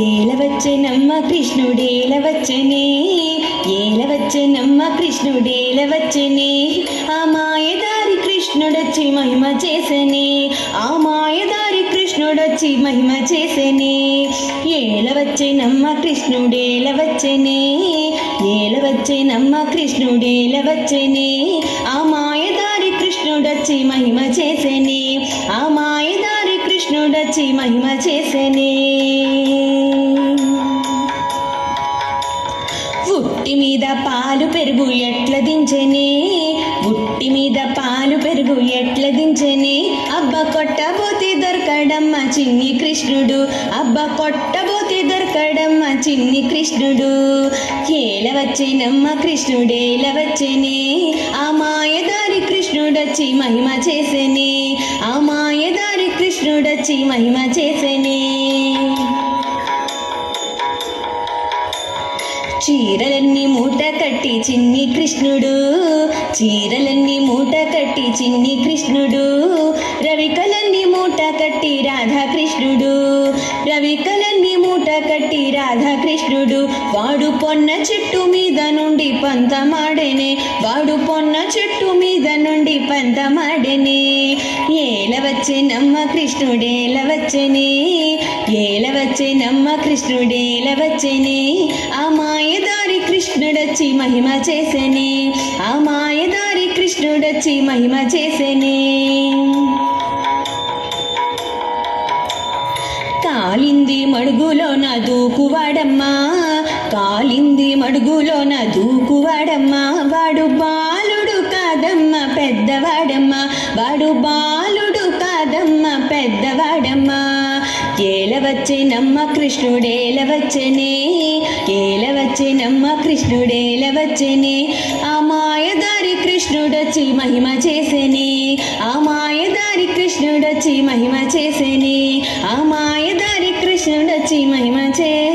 ఏలవచ్చెనమ్మ కృష్ణుడేలవచ్చెనే, ఏలవచ్చెనమ్మ కృష్ణుడేలవచ్చెనే, ఆ మాయదారి కృష్ణుడొచ్చి మహిమ చేసెనే, ఆ మాయదారి కృష్ణుడొచ్చి మహిమ చేసెనే. ఏలవచ్చెనమ్మ కృష్ణుడేలవచ్చెనే, ఏలవచ్చెనమ్మ కృష్ణుడేలవచ్చెనే, ఆ మాయదారి కృష్ణుడొచ్చి మహిమ చేసెనే, ఆ మాయదారి కృష్ణుడొచ్చి మహిమ చేసెనే. ఉట్టి మీద పాలు పెరుగు ఎట్ల దించెనే, ఉట్టి మీద పాలు పెరుగు ఎట్ల దించెనే, అబ్బ కొట్టబోతే దొరకడమ్మ చిన్ని కృష్ణుడు, అబ్బ కొట్టబోతే దొరకడమ్మ చిన్ని కృష్ణుడు. ఏలవచ్చెనమ్మ కృష్ణుడేలవచ్చెనే, ఆ మాయదారి కృష్ణుడొచ్చి మహిమ చేసెనే, ఆ మాయదారి కృష్ణుడొచ్చి మహిమ చేసెనే. చీరలన్నీ మూట కట్టి చిన్ని కృష్ణుడు, చీరలన్నీ మూట కట్టి చిన్ని కృష్ణుడు, రవికలన్నీ మూట కట్టి రాధాకృష్ణుడు, రవికలన్నీ మూట కట్టి రాధాకృష్ణుడు. వాడు పొన్న చెట్టు మీద నుండి పంతమాడెనే, వాడు పొన్న చెట్టు మీద నుండి పంతమాడెనే. ఏలవచ్చెనమ్మ కృష్ణుడేలవచ్చెనే, ఏలవచ్చెనమ్మ కృష్ణుడేలవచ్చెనే, ఆ మాయదారి కృష్ణుడొచ్చి మహిమ చేసెనే, ఆ మాయదారి కృష్ణుడొచ్చి మహిమ చేసెనే. కాలింది మడుగులోన దూకువాడమ్మా, కాలింది మడుగులోన దూకువాడమ్మా, వాడు బాలుడు కాదమ్మ పెద్దవాడమ్మా, వాడు బాలుడు కాదమ్మ పెద్దవాడమ్మా. ఏలవచ్చెనమ్మ కృష్ణుడేలవచ్చెనే, ఏలవచ్చెనమ్మ కృష్ణుడేలవచ్చెనే, ఆ మాయదారి కృష్ణుడొచ్చి మహిమ చేసెనే, ఆ మాయదారి కృష్ణుడొచ్చి మహిమ చేసెనే, ఆ మాయదారి కృష్ణుడొచ్చి మహిమ చేసెనే.